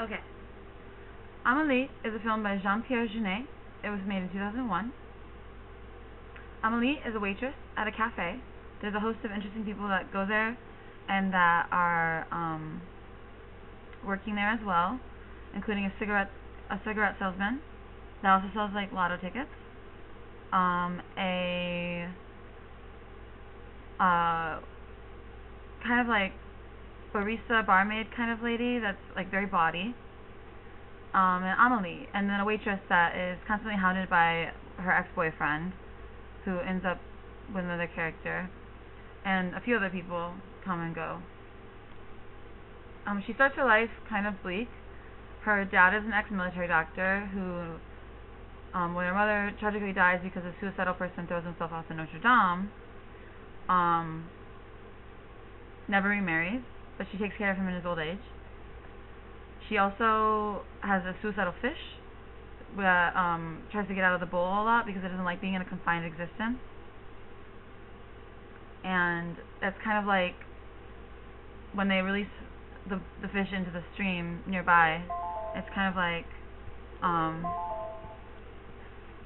Okay. Amelie is a film by Jean-Pierre Jeunet. It was made in 2001. Amelie is a waitress at a cafe. There's a host of interesting people that go there and that are working there as well, including a cigarette salesman that also sells like lotto tickets. A kind of like barista, barmaid kind of lady that's like very bawdy. And Amelie, and then a waitress that is constantly hounded by her ex-boyfriend, who ends up with another character, and a few other people come and go. She starts her life kind of bleak. Her dad is an ex-military doctor who, when her mother tragically dies because a suicidal person throws himself off the Notre Dame, never remarries, but she takes care of him in his old age. She also has a suicidal fish that tries to get out of the bowl a lot because it doesn't like being in a confined existence. And it's kind of like when they release the fish into the stream nearby, it's kind of like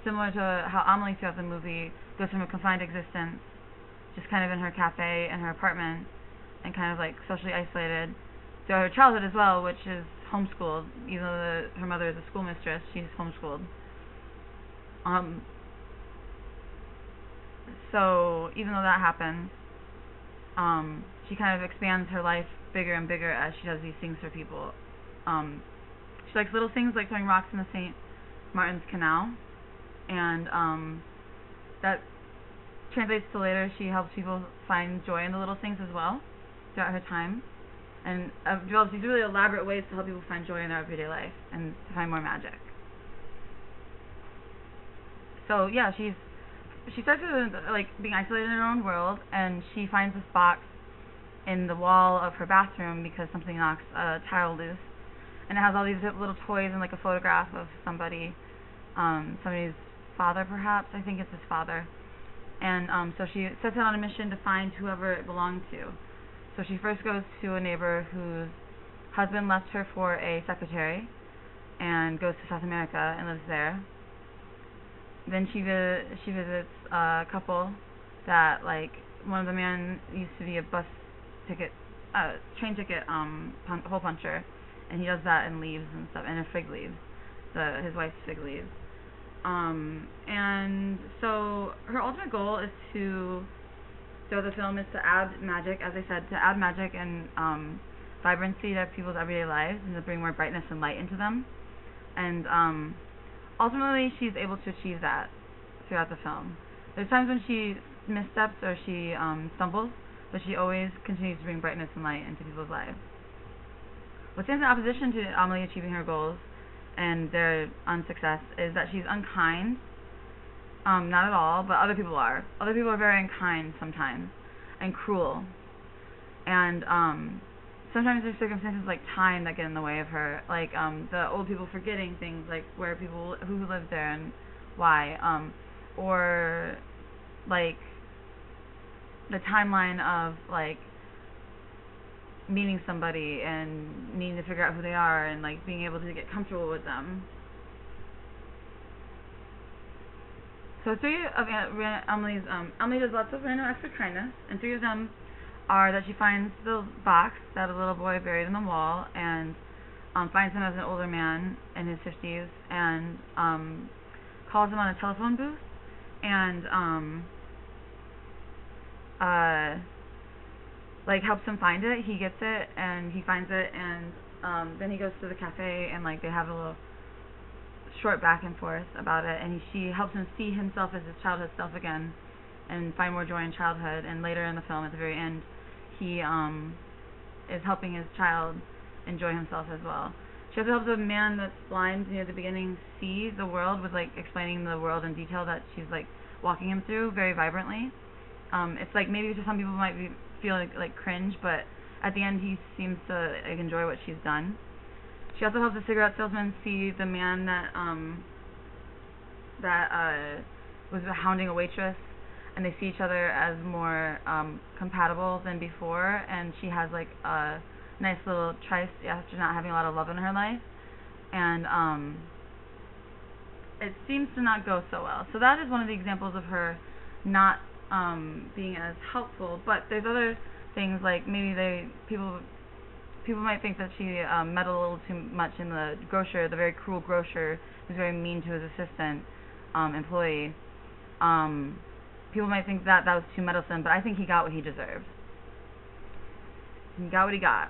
similar to how Amelie throughout the movie goes from a confined existence, just kind of in her cafe and her apartment, and kind of like socially isolated throughout her childhood as well, which is homeschooled. Even though her mother is a schoolmistress, she's homeschooled. So even though that happens, she kind of expands her life bigger and bigger as she does these things for people. She likes little things like throwing rocks in the St. Martin's Canal, and that translates to later she helps people find joy in the little things as well throughout her time, and develops these really elaborate ways to help people find joy in their everyday life and to find more magic. So yeah, she starts with like being isolated in her own world, and she finds this box in the wall of her bathroom because something knocks a tile loose, and it has all these little toys and like a photograph of somebody's father, perhaps. I think it's his father. And so she sets out on a mission to find whoever it belonged to. So she first goes to a neighbor whose husband left her for a secretary and goes to South America and lives there. Then she visits a couple that, like, one of the men used to be a train ticket hole puncher, and he does that and leaves and stuff, and a fig leaves, his wife's fig leaves. And so her ultimate goal is throughout the film is to add magic, as I said, to add magic and vibrancy to people's everyday lives and to bring more brightness and light into them. And ultimately, she's able to achieve that throughout the film. There's times when she missteps or she stumbles, but she always continues to bring brightness and light into people's lives. What stands in opposition to Amelie achieving her goals and their unsuccess is that she's unkind. Not at all, but other people are. Other people are very unkind sometimes, and cruel. And sometimes there's circumstances like time that get in the way of her, like the old people forgetting things, like who lived there and why, or like the timeline of like meeting somebody and needing to figure out who they are and like being able to get comfortable with them. So three of Amelie's, Amelie does lots of random acts of kindness, and three of them are that she finds the box that a little boy buried in the wall and finds him as an older man in his 50s and calls him on a telephone booth and like helps him find it. He gets it and he finds it, and then he goes to the cafe and like they have a little short back and forth about it, and she helps him see himself as his childhood self again and find more joy in childhood. And later in the film, at the very end, he is helping his child enjoy himself as well. She also helps a man that's blind near the beginning see the world with like explaining the world in detail that she's like walking him through very vibrantly. It's like maybe to some people it might feel like cringe, but at the end he seems to like, enjoy what she's done. She also helps the cigarette salesman see the man that was hounding a waitress, and they see each other as more compatible than before, and she has like a nice little tryst after not having a lot of love in her life, and it seems to not go so well. So that is one of the examples of her not being as helpful. But there's other things, like maybe people might think that she meddled a little too much in the very cruel grocer who's very mean to his assistant employee. People might think that was too meddlesome, but I think he got what he deserved. He got what he got.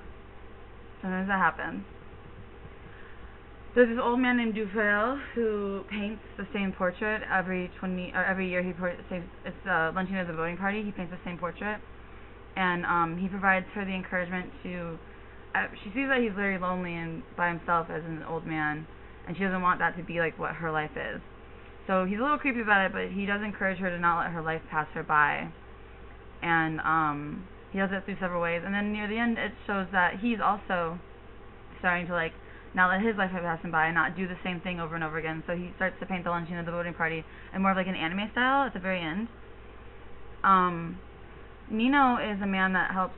Sometimes that happens. There's this old man named Dufail who paints the same portrait every year. It's luncheon at the voting party. He paints the same portrait, and he provides her the encouragement to. She sees that he's very lonely and by himself as an old man, and she doesn't want that to be like what her life is. So he's a little creepy about it, but he does encourage her to not let her life pass her by, and he does it through several ways. And then near the end, it shows that he's also starting to like not let his life pass him by and not do the same thing over and over again. So he starts to paint the luncheon at the voting party in more of like an anime style at the very end. Nino is a man that helps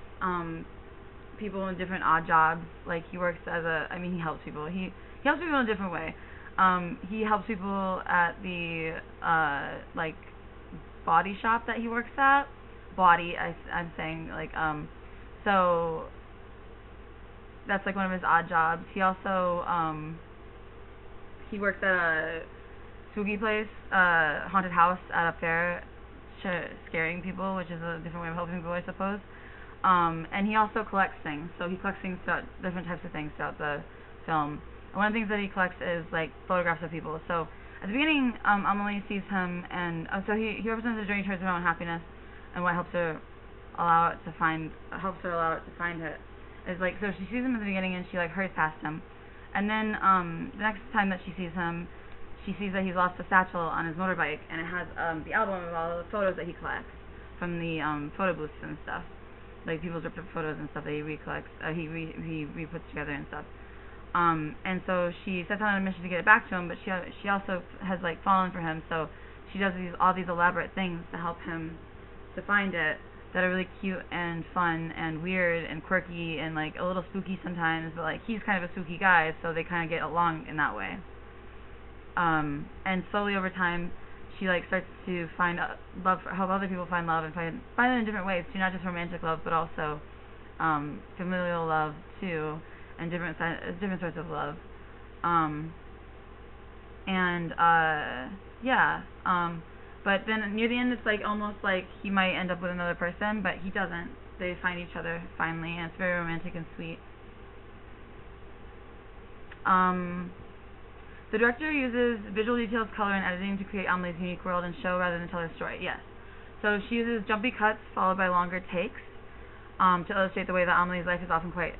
people in different odd jobs. Like he works as he helps people. He helps people in a different way. He helps people at the like body shop that he works at. I'm saying like so that's like one of his odd jobs. He also he works at a spooky place, haunted house at a fair, scaring people, which is a different way of helping people, I suppose. And he also collects things. So he collects things throughout different types of things throughout the film. And one of the things that he collects is like photographs of people. So at the beginning, Amelie sees him, and so he represents a journey towards her own happiness, and what helps her allow it to find it is like, so she sees him at the beginning and she like hurries past him, and then the next time that she sees him, she sees that he's lost a satchel on his motorbike, and it has the album of all the photos that he collects from the photo booths and stuff, like people's ripped up photos and stuff that he recollects, he re-puts together and stuff. And so she sets out on a mission to get it back to him, but she also has like fallen for him, so she does all these elaborate things to help him to find it, that are really cute and fun and weird and quirky and like a little spooky sometimes, but like he's kind of a spooky guy, so they kind of get along in that way. And slowly over time, she like starts to find love, help other people find love, and find it in different ways too, not just romantic love, but also familial love too, and different sorts of love. But then near the end, it's like almost like he might end up with another person, but he doesn't. They find each other finally, and it's very romantic and sweet. The director uses visual details, color, and editing to create Amelie's unique world and show rather than tell her story. Yes. So she uses jumpy cuts followed by longer takes to illustrate the way that Amelie's life is often quite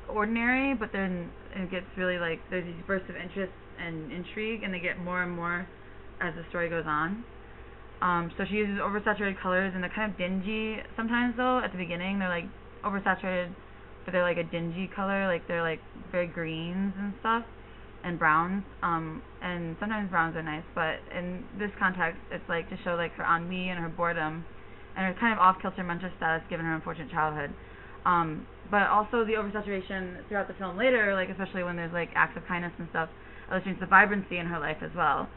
ordinary, but then it gets really like there's these bursts of interest and intrigue, and they get more and more as the story goes on. So she uses oversaturated colors, and they're kind of dingy sometimes though. At the beginning they're like oversaturated, but they're like a dingy color, like they're like very greens and stuff, and browns, and sometimes browns are nice, but in this context it's like to show like her ennui and her boredom and her kind of off-kilter mental status given her unfortunate childhood. But also the oversaturation throughout the film later, like especially when there's like acts of kindness and stuff, illustrates the vibrancy in her life as well,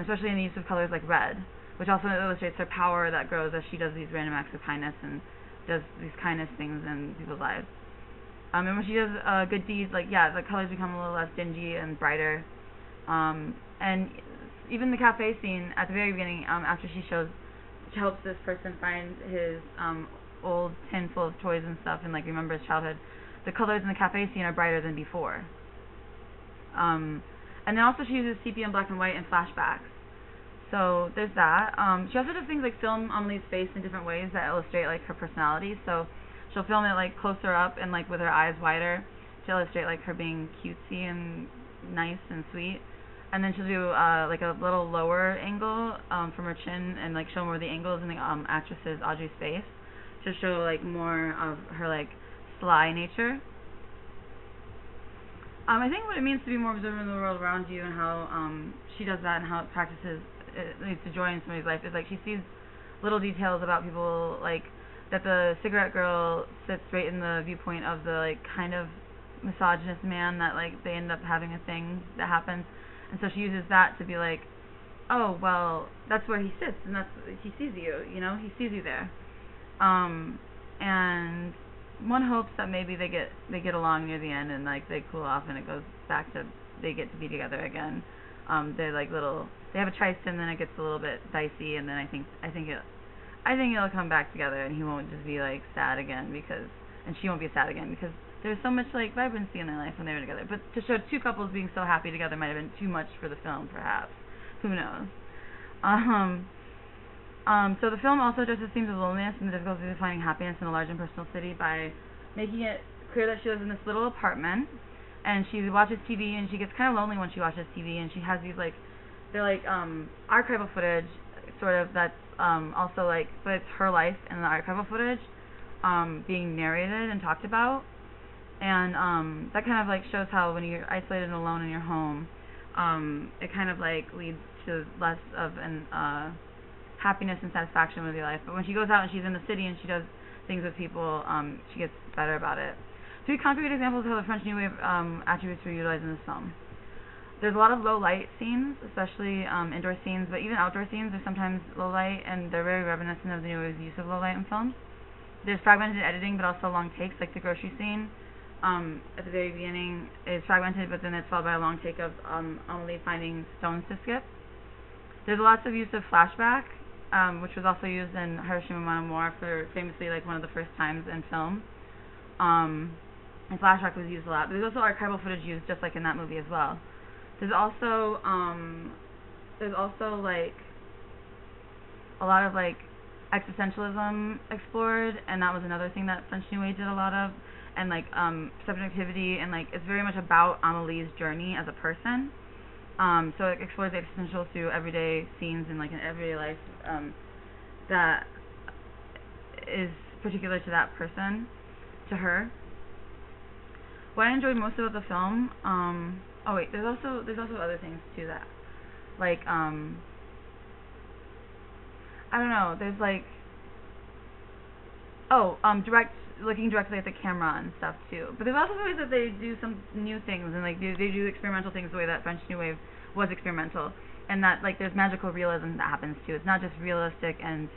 especially in the use of colors like red, which also illustrates her power that grows as she does these random acts of kindness and does these kindness things in people's lives. And when she does good deeds, like the colors become a little less dingy and brighter. And even the cafe scene at the very beginning, after she helps this person find his old tin full of toys and stuff and like remember his childhood, the colors in the cafe scene are brighter than before. And then also she uses sepia and black and white and flashbacks. So there's that. She also does things like film Amelie's face in different ways that illustrate like her personality. So she'll film it like closer up and like with her eyes wider to illustrate like her being cutesy and nice and sweet. And then she'll do like a little lower angle from her chin and like show more of the angles in the actress's Audrey's face to show like more of her like sly nature. I think what it means to be more observant of the world around you and how she does that and how it leads to joy in somebody's life is like she sees little details about people, like that the cigarette girl sits right in the viewpoint of the like kind of misogynist man that like they end up having a thing that happens, and so she uses that to be like, oh well, that's where he sits, and that's he sees you, you know, he sees you there, and one hopes that maybe they get along near the end and like they cool off and it goes back to they get to be together again. They're like little. They have a tryst, and then it gets a little bit dicey, and then I think it'll come back together, and he won't just be like sad again and she won't be sad again because there's so much like vibrancy in their life when they were together. But to show two couples being so happy together might have been too much for the film, perhaps. Who knows? So the film also addresses themes of loneliness and the difficulty of finding happiness in a large impersonal city by making it clear that she lives in this little apartment, and she watches TV, and she gets kind of lonely when she watches TV, and she has these like, they're like archival footage, sort of, that's also like, but it's her life in the archival footage being narrated and talked about, and that kind of like shows how when you're isolated and alone in your home, it kind of like leads to less of an happiness and satisfaction with your life. But when she goes out and she's in the city and she does things with people, she gets better about it. 3 concrete examples of how the French New Wave attributes were utilized in this film. There's a lot of low light scenes, especially indoor scenes, but even outdoor scenes are sometimes low light, and they're very reminiscent of the New Wave's use of low light in films. There's fragmented editing, but also long takes, like the grocery scene. At the very beginning is fragmented, but then it's followed by a long take of Amelie finding stones to skip. There's lots of use of flashback, which was also used in Hiroshima Mon Amour for famously like one of the first times in film. And flashback was used a lot. But there's also archival footage used just like in that movie as well. There's also like a lot of like existentialism explored, and that was another thing that French New Wave did a lot of, and like subjectivity, and like it's very much about Amelie's journey as a person. So it explores the existential through everyday scenes and like in everyday life that is particular to that person, to her. What I enjoyed most about the film, oh wait, there's also other things too that, like I don't know, there's like looking directly at the camera and stuff too. But there's also ways that they do some new things, and like they do experimental things the way that French New Wave was experimental, and that like there's magical realism that happens too. It's not just realistic and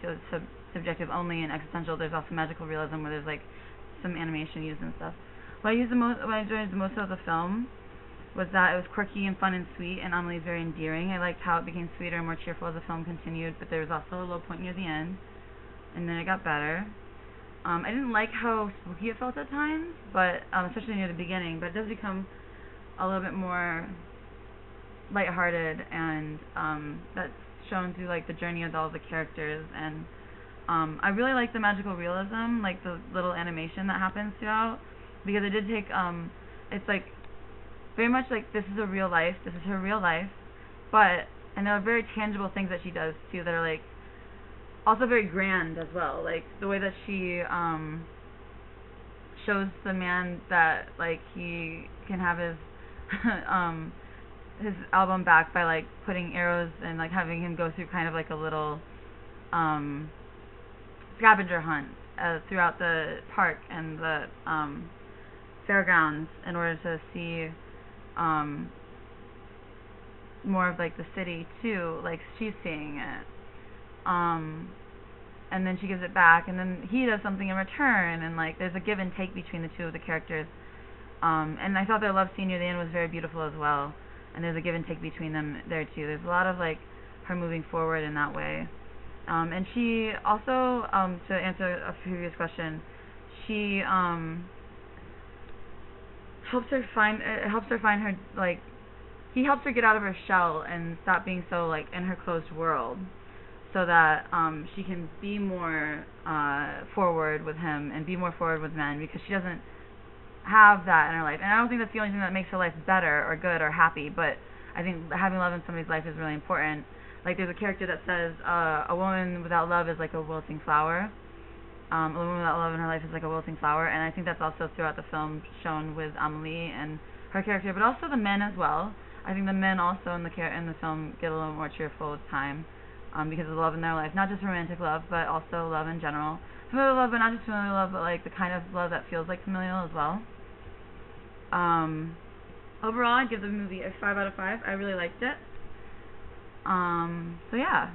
subjective only and existential. There's also magical realism where there's like some animation used and stuff. What I enjoyed the most about the film was that it was quirky and fun and sweet, and Amelie's very endearing. I liked how it became sweeter and more cheerful as the film continued, but there was also a low point near the end, and then it got better. I didn't like how spooky it felt at times, but especially near the beginning, but it does become a little bit more lighthearted, and that's shown through like the journey of all the characters, and I really like the magical realism, like the little animation that happens throughout, because it did take it's like very much like this is her real life, and there are very tangible things that she does too that are like also very grand as well, like the way that she shows the man that like he can have his his album back by like putting arrows and like having him go through kind of like a little scavenger hunt throughout the park and the fairgrounds in order to see more of like the city too, like she's seeing it. And then she gives it back, and then he does something in return, and like there's a give and take between the two of the characters. And I thought their love scene near the end was very beautiful as well, and there's a give and take between them there too. There's a lot of like her moving forward in that way. And she also, to answer a previous question, she helps her find her, like, he helps her get out of her shell and stop being so like in her closed world, so that she can be more forward with him and be more forward with men, because she doesn't have that in her life. And I don't think that's the only thing that makes her life better or good or happy, but I think having love in somebody's life is really important. Like there's a character that says a woman without love is like a wilting flower. A woman without love in her life is like a wilting flower, and I think that's also throughout the film shown with Amelie and her character, but also the men as well. I think the men also in the film get a little more cheerful with time. because of the love in their life, not just romantic love, but also love in general. Familial love, but not just familial love, but like the kind of love that feels like familial as well. Overall, I'd give the movie a 5 out of 5. I really liked it. So yeah.